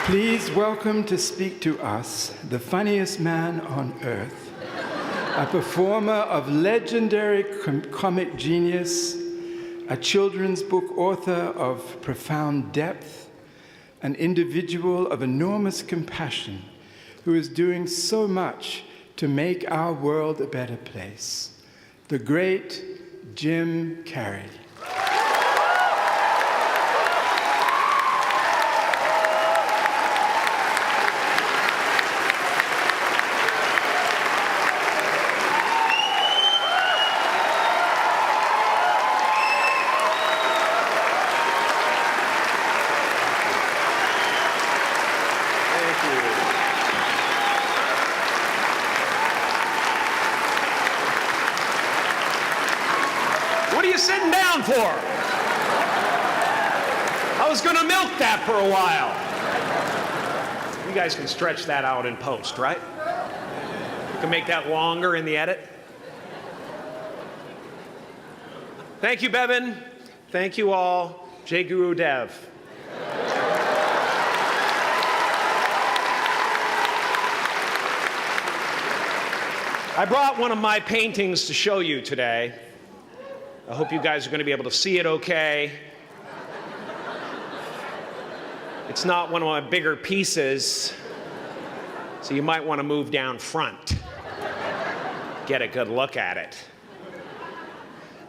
Please welcome to speak to us the funniest man on earth, a performer of legendary comic genius, a children's book author of profound depth, an individual of enormous compassion who is doing so much to make our world a better place, the great Jim Carrey. What are you sitting down for? I was going to milk that for a while. You guys can stretch that out in post, right? You can make that longer in the edit. Thank you, Bevin. Thank you all. Jai Guru Dev. I brought one of my paintings to show you today. I hope you guys are going to be able to see it okay. It's not one of my bigger pieces, so you might want to move down front. Get a good look at it.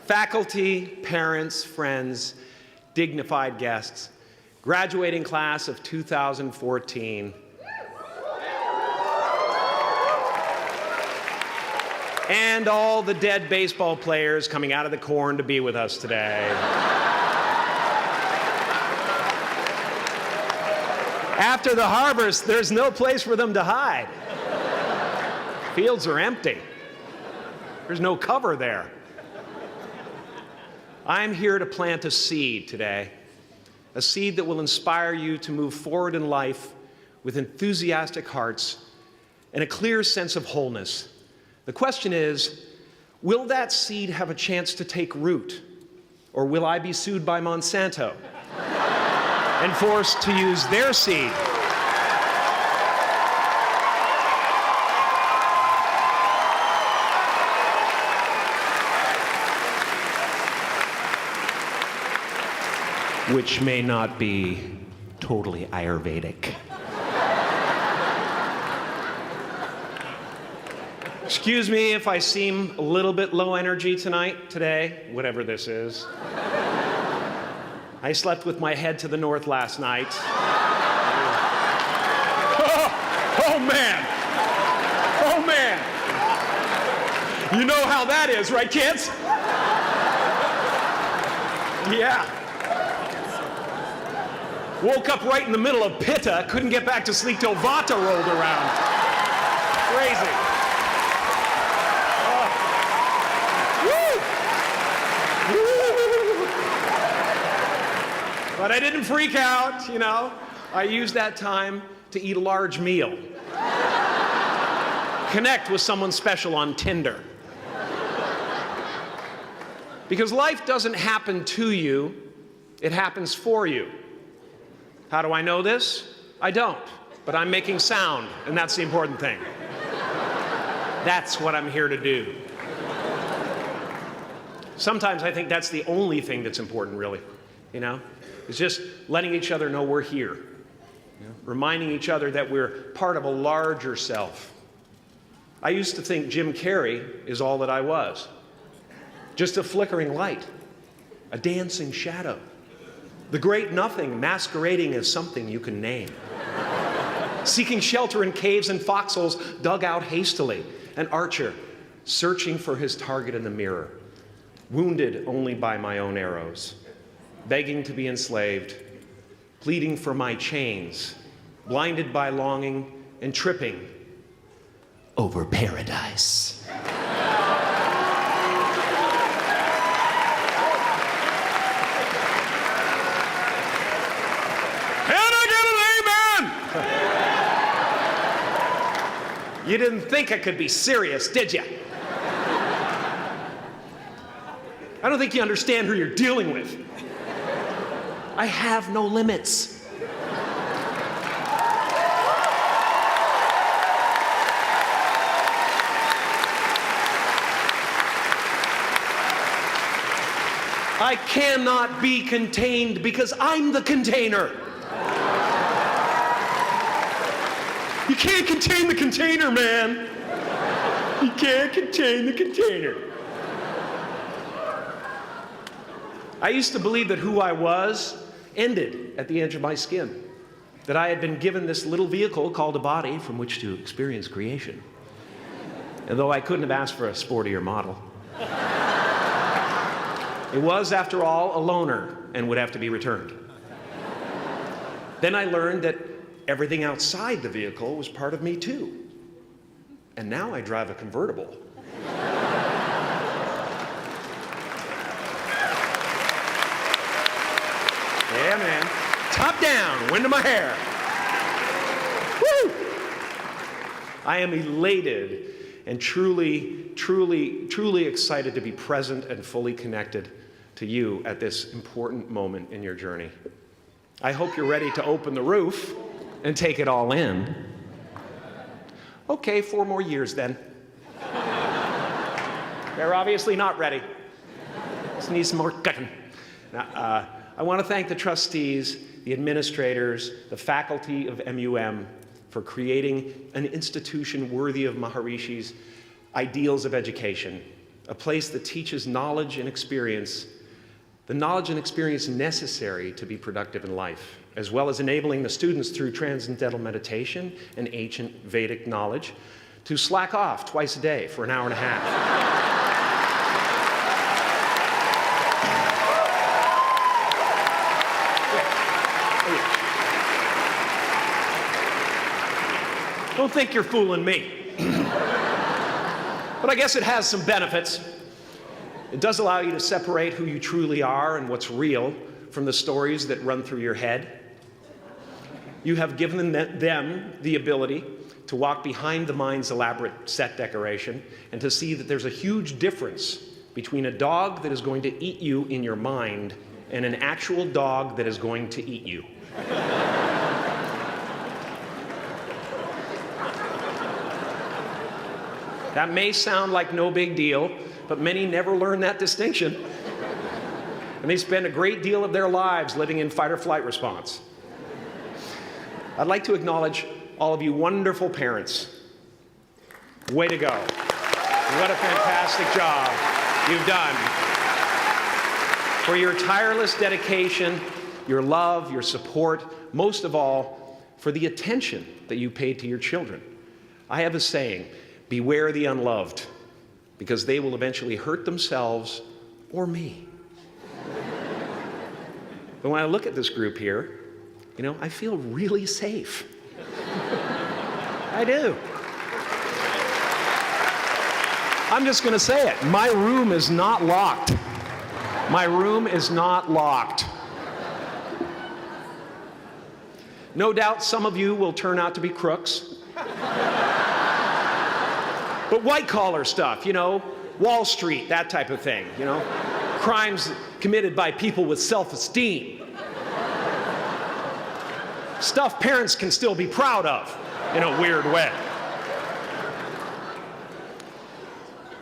Faculty, parents, friends, dignified guests, graduating class of 2014. And all the dead baseball players coming out of the corn to be with us today. After the harvest, there's no place for them to hide. Fields are empty. There's no cover there. I'm here to plant a seed today, a seed that will inspire you to move forward in life with enthusiastic hearts and a clear sense of wholeness. The question is, will that seed have a chance to take root? Or will I be sued by Monsanto and forced to use their seed? Which may not be totally Ayurvedic. Excuse me if I seem a little bit low energy today, whatever this is. I slept with my head to the north last night. Oh man! Oh man! You know how that is, right, kids? Yeah. Woke up right in the middle of Pitta, couldn't get back to sleep till Vata rolled around. Crazy. But I didn't freak out, you know. I used that time to eat a large meal. Connect with someone special on Tinder. Because life doesn't happen to you, it happens for you. How do I know this? I don't, but I'm making sound, and that's the important thing. That's what I'm here to do. Sometimes I think that's the only thing that's important, really, you know? It's just letting each other know we're here, you know? Reminding each other that we're part of a larger self. I used to think Jim Carrey is all that I was. Just a flickering light, a dancing shadow, the great nothing masquerading as something you can name. Seeking shelter in caves and foxholes dug out hastily, an archer searching for his target in the mirror, wounded only by my own arrows, begging to be enslaved, pleading for my chains, blinded by longing and tripping over paradise. You didn't think I could be serious, did you? I don't think you understand who you're dealing with. I have no limits. I cannot be contained because I'm the container. You can't contain the container, man. You can't contain the container. I used to believe that who I was ended at the edge of my skin, that I had been given this little vehicle called a body from which to experience creation. And though I couldn't have asked for a sportier model, it was, after all, a loaner and would have to be returned. Then I learned that everything outside the vehicle was part of me too. And now I drive a convertible. Yeah, man. Top down, wind in my hair. Woo! I am elated and truly excited to be present and fully connected to you at this important moment in your journey. I hope you're ready to open the roof and take it all in. Okay, 4 more years then. They're obviously not ready. Just need some more cooking. Now, I want to thank the trustees, the administrators, the faculty of MUM for creating an institution worthy of Maharishi's ideals of education, a place that teaches knowledge and experience, the knowledge and experience necessary to be productive in life, as well as enabling the students through transcendental meditation and ancient Vedic knowledge to slack off twice a day for an hour and a half. Don't think you're fooling me. But I guess it has some benefits. It does allow you to separate who you truly are and what's real from the stories that run through your head. You have given them the ability to walk behind the mind's elaborate set decoration and to see that there's a huge difference between a dog that is going to eat you in your mind and an actual dog that is going to eat you. That may sound like no big deal, but many never learn that distinction. And they spend a great deal of their lives living in fight or flight response. I'd like to acknowledge all of you wonderful parents. Way to go. What a fantastic job you've done. For your tireless dedication, your love, your support, most of all, for the attention that you paid to your children. I have a saying, beware the unloved, because they will eventually hurt themselves or me. But when I look at this group here, you know, I feel really safe. I do. I'm just going to say it. My room is not locked. My room is not locked. No doubt some of you will turn out to be crooks. But white-collar stuff, you know, Wall Street, that type of thing, you know, crimes committed by people with self-esteem. Stuff parents can still be proud of in a weird way.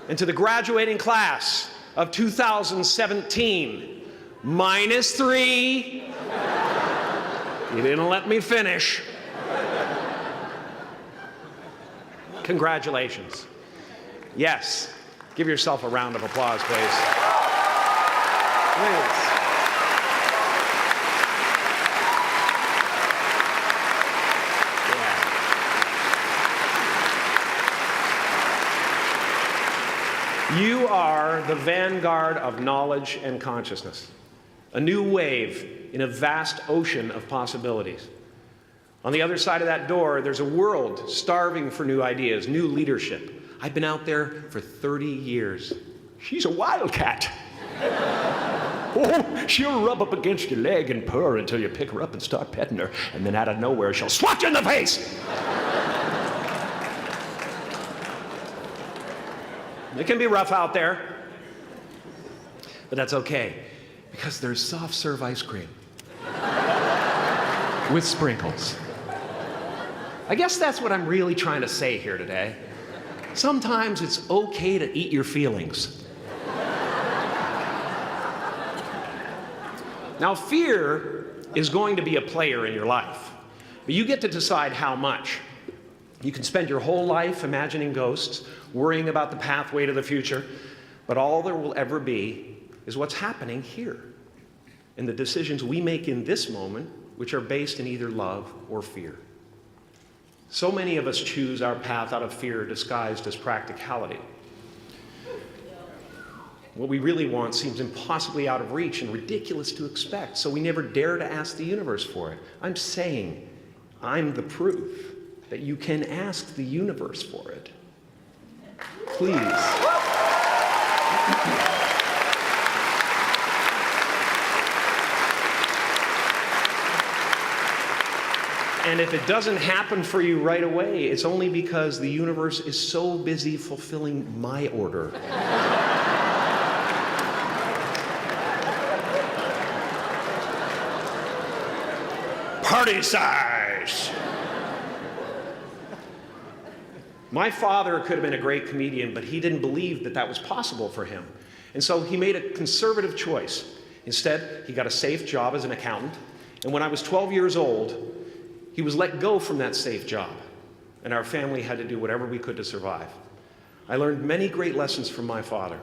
And to the graduating class of 2017, -3, you didn't let me finish. Congratulations. Yes, give yourself a round of applause, please. Please. Yeah. You are the vanguard of knowledge and consciousness, a new wave in a vast ocean of possibilities. On the other side of that door, there's a world starving for new ideas, new leadership. I've been out there for 30 years. She's a wildcat. Oh, she'll rub up against your leg and purr until you pick her up and start petting her, and then out of nowhere, she'll swat you in the face. It can be rough out there, but that's okay, because there's soft serve ice cream with sprinkles. I guess that's what I'm really trying to say here today. Sometimes it's okay to eat your feelings. Now, fear is going to be a player in your life, but you get to decide how much. You can spend your whole life imagining ghosts, worrying about the pathway to the future, but all there will ever be is what's happening here, and the decisions we make in this moment, which are based in either love or fear. So many of us choose our path out of fear disguised as practicality. What we really want seems impossibly out of reach and ridiculous to expect, so we never dare to ask the universe for it. I'm saying I'm the proof that you can ask the universe for it. Please. And if it doesn't happen for you right away, it's only because the universe is so busy fulfilling my order. Party size! My father could have been a great comedian, but he didn't believe that that was possible for him. And so he made a conservative choice. Instead, he got a safe job as an accountant. And when I was 12 years old, he was let go from that safe job. And our family had to do whatever we could to survive. I learned many great lessons from my father,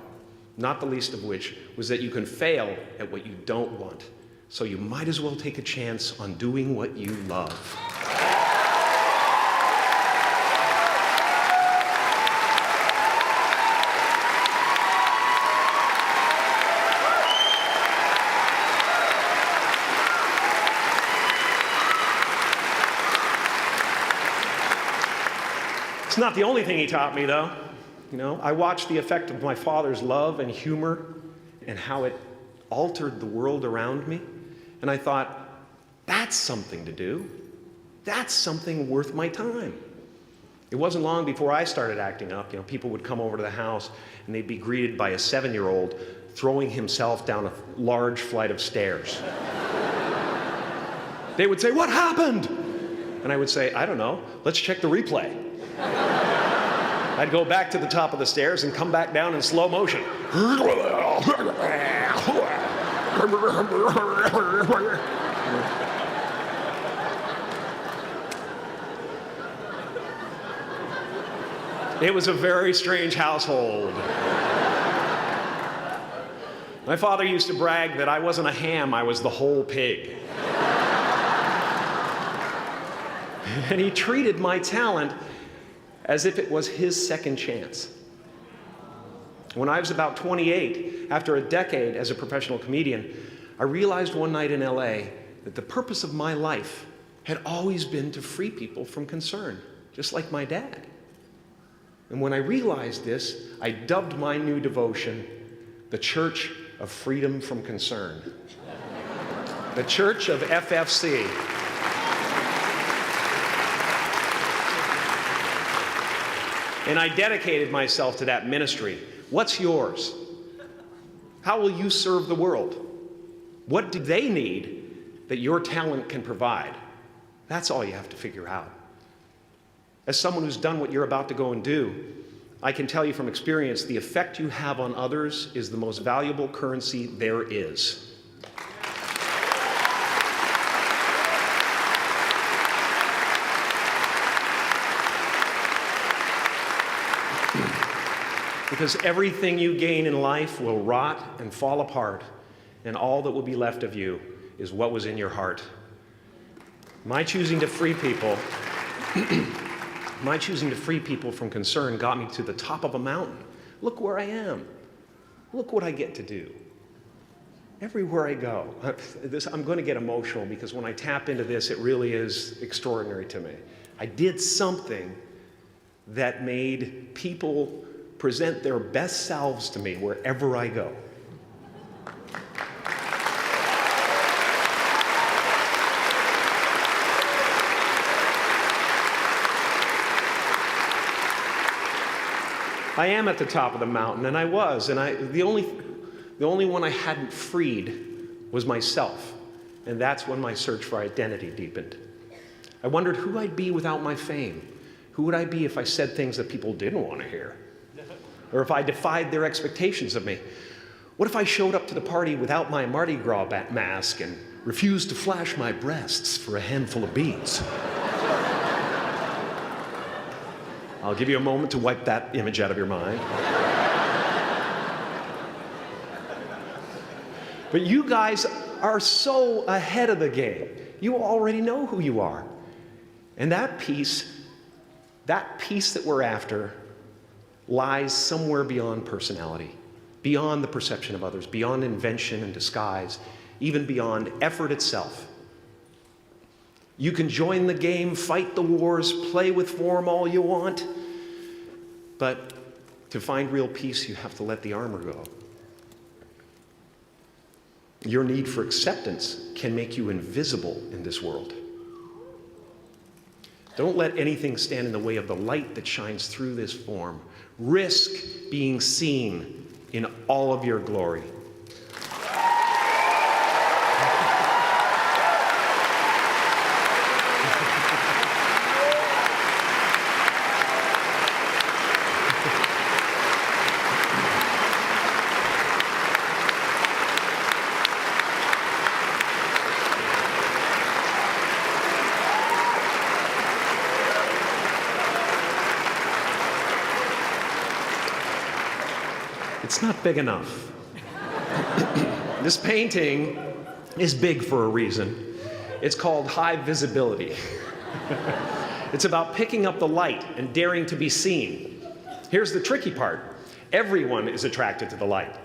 not the least of which was that you can fail at what you don't want. So you might as well take a chance on doing what you love. It's not the only thing he taught me, though. You know, I watched the effect of my father's love and humor and how it altered the world around me. And I thought, that's something to do. That's something worth my time. It wasn't long before I started acting up. You know, people would come over to the house and they'd be greeted by a 7-year-old throwing himself down a large flight of stairs. They would say, "What happened?" And I would say, "I don't know. Let's check the replay." I'd go back to the top of the stairs and come back down in slow motion. It was a very strange household. My father used to brag that I wasn't a ham, I was the whole pig. And he treated my talent as if it was his second chance. When I was about 28, after a decade as a professional comedian, I realized one night in LA that the purpose of my life had always been to free people from concern, just like my dad. And when I realized this, I dubbed my new devotion the Church of Freedom from Concern. The Church of FFC. And I dedicated myself to that ministry. What's yours? How will you serve the world? What do they need that your talent can provide? That's all you have to figure out. As someone who's done what you're about to go and do, I can tell you from experience, the effect you have on others is the most valuable currency there is. Because everything you gain in life will rot and fall apart, and all that will be left of you is what was in your heart. My choosing to free people, from concern got me to the top of a mountain. Look where I am. Look what I get to do. Everywhere I go. I'm going to get emotional because when I tap into this, it really is extraordinary to me. I did something that made people present their best selves to me wherever I go. I am at the top of the mountain, and I was, and the only one I hadn't freed was myself, and that's when my search for identity deepened. I wondered who I'd be without my fame. Who would I be if I said things that people didn't want to hear? Or if I defied their expectations of me? What if I showed up to the party without my Mardi Gras mask and refused to flash my breasts for a handful of beads? I'll give you a moment to wipe that image out of your mind. But you guys are so ahead of the game. You already know who you are. And that peace that we're after lies somewhere beyond personality, beyond the perception of others, beyond invention and disguise, even beyond effort itself. You can join the game, fight the wars, play with form all you want, but to find real peace, you have to let the armor go. Your need for acceptance can make you invisible in this world. Don't let anything stand in the way of the light that shines through this form. Risk being seen in all of your glory. It's not big enough. This painting is big for a reason. It's called high visibility. It's about picking up the light and daring to be seen. Here's the tricky part. Everyone is attracted to the light.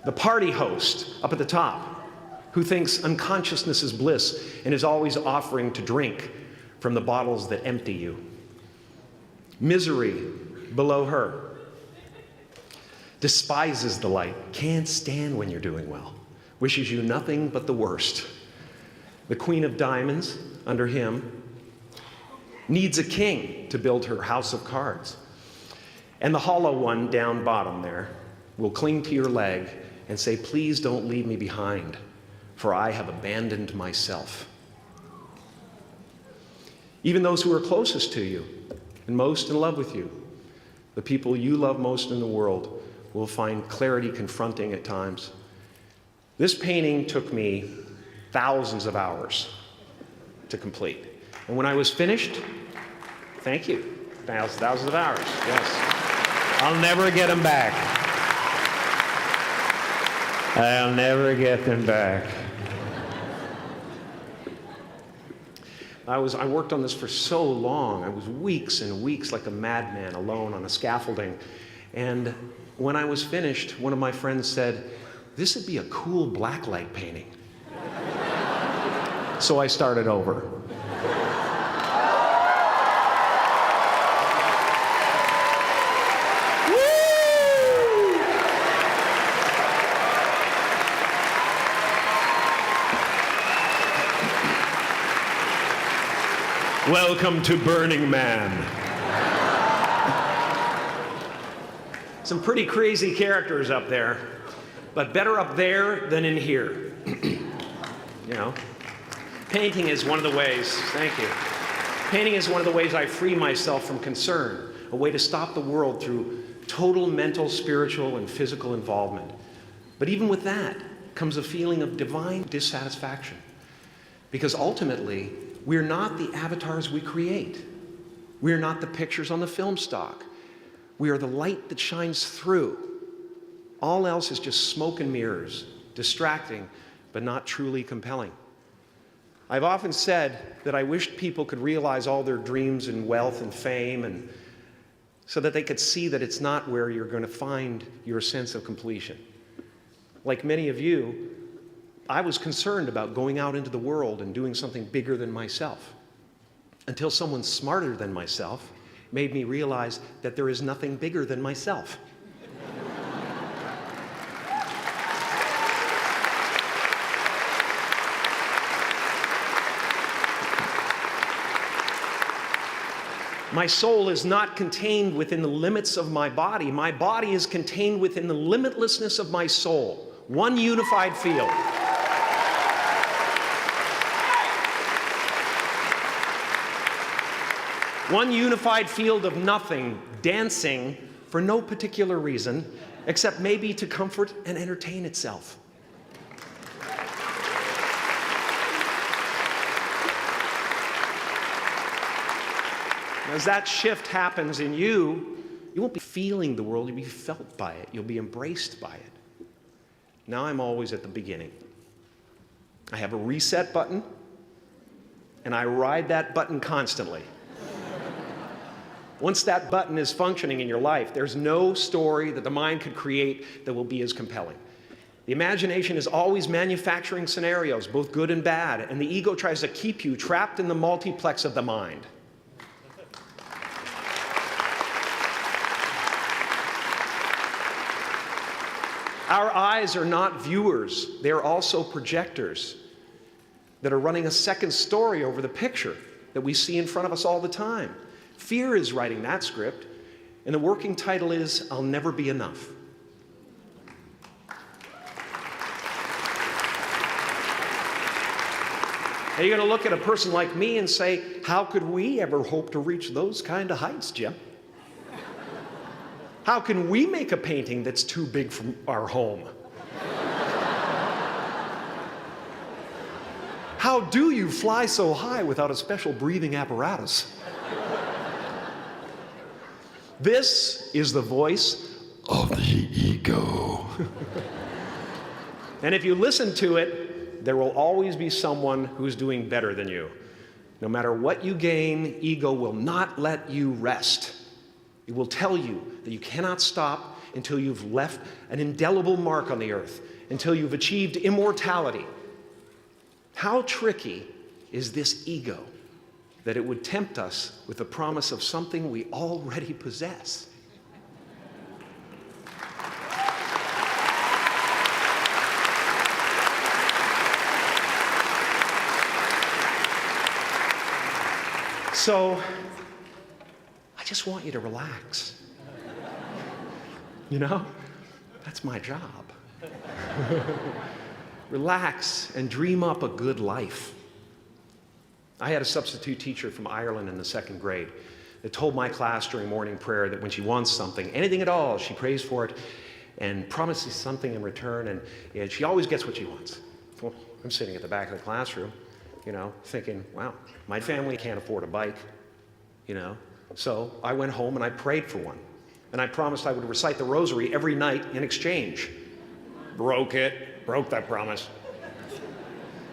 The party host up at the top, who thinks unconsciousness is bliss and is always offering to drink from the bottles that empty you. Misery below her. Despises the light, can't stand when you're doing well, wishes you nothing but the worst. The Queen of Diamonds, under him, needs a king to build her house of cards. And the hollow one down bottom there will cling to your leg and say, please don't leave me behind, for I have abandoned myself. Even those who are closest to you and most in love with you, the people you love most in the world, will find clarity confronting at times. This painting took me thousands of hours to complete. And when I was finished, thank you, thousands of hours, yes. I'll never get them back. I'll never get them back. I worked on this for so long. I was weeks and weeks like a madman alone on a scaffolding. And when I was finished, one of my friends said, this would be a cool blacklight painting. So I started over. Welcome to Burning Man. Some pretty crazy characters up there, but better up there than in here. You know, painting is one of the ways, thank you. Painting is one of the ways I free myself from concern, a way to stop the world through total mental, spiritual, and physical involvement. But even with that comes a feeling of divine dissatisfaction, because ultimately, we're not the avatars we create. We're not the pictures on the film stock. We are the light that shines through. All else is just smoke and mirrors, distracting, but not truly compelling. I've often said that I wished people could realize all their dreams and wealth and fame, and so that they could see that it's not where you're going to find your sense of completion. Like many of you, I was concerned about going out into the world and doing something bigger than myself, until someone smarter than myself made me realize that there is nothing bigger than myself. My soul is not contained within the limits of my body. My body is contained within the limitlessness of my soul, one unified field. One unified field of nothing, dancing for no particular reason, except maybe to comfort and entertain itself. As that shift happens in you, you won't be feeling the world, you'll be felt by it. You'll be embraced by it. Now I'm always at the beginning. I have a reset button, and I ride that button constantly. Once that button is functioning in your life, there's no story that the mind could create that will be as compelling. The imagination is always manufacturing scenarios, both good and bad, and the ego tries to keep you trapped in the multiplex of the mind. Our eyes are not viewers, they're also projectors that are running a second story over the picture that we see in front of us all the time. Fear is writing that script, and the working title is, I'll Never Be Enough. Are you going to look at a person like me and say, how could we ever hope to reach those kind of heights, Jim? How can we make a painting that's too big for our home? How do you fly so high without a special breathing apparatus? This is the voice of the ego. And if you listen to it, there will always be someone who's doing better than you. No matter what you gain, ego will not let you rest. It will tell you that you cannot stop until you've left an indelible mark on the earth, until you've achieved immortality. How tricky is this ego that it would tempt us with the promise of something we already possess? So, I just want you to relax. You know, that's my job. Relax and dream up a good life. I had a substitute teacher from Ireland in the 2nd grade that told my class during morning prayer that when she wants something, anything at all, she prays for it and promises something in return, and she always gets what she wants. Well, I'm sitting at the back of the classroom, you know, thinking, wow, my family can't afford a bike, you know. So I went home and I prayed for one. And I promised I would recite the rosary every night in exchange. Broke that promise.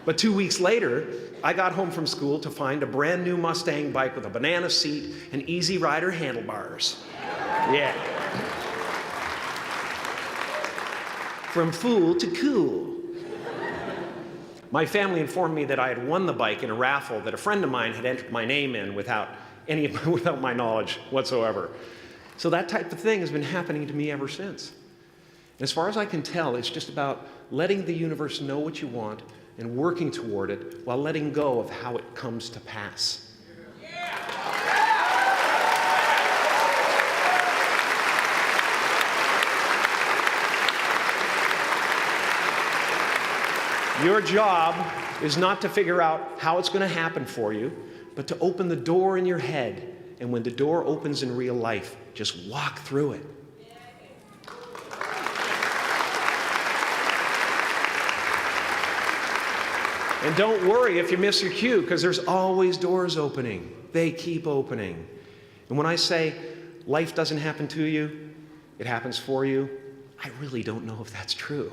But 2 weeks later, I got home from school to find a brand new Mustang bike with a banana seat and Easy Rider handlebars. Yeah. From fool to cool. My family informed me that I had won the bike in a raffle that a friend of mine had entered my name in without my knowledge whatsoever. So that type of thing has been happening to me ever since. As far as I can tell, it's just about letting the universe know what you want and working toward it while letting go of how it comes to pass. Your job is not to figure out how it's going to happen for you, but to open the door in your head. And when the door opens in real life, just walk through it. And don't worry if you miss your cue, because there's always doors opening. They keep opening. And when I say life doesn't happen to you, it happens for you, I really don't know if that's true.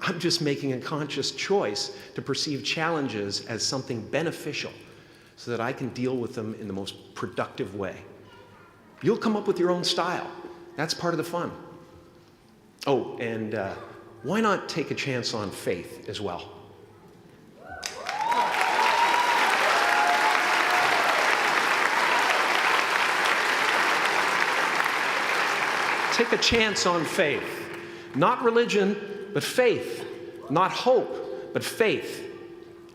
I'm just making a conscious choice to perceive challenges as something beneficial so that I can deal with them in the most productive way. You'll come up with your own style. That's part of the fun. Oh, and why not take a chance on faith as well? Take a chance on faith. Not religion, but faith. Not hope, but faith.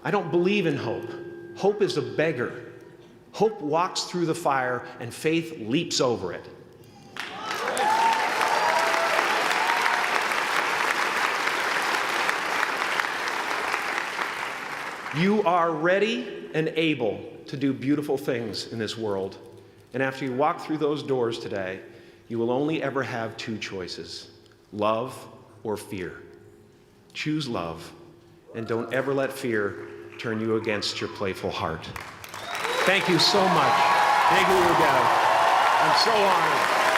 I don't believe in hope. Hope is a beggar. Hope walks through the fire, and faith leaps over it. You are ready and able to do beautiful things in this world. And after you walk through those doors today, You will only ever have two choices, love or fear. Choose love, and don't ever let fear turn you against your playful heart. Thank you so much. Thank you, Udell. I'm so honored.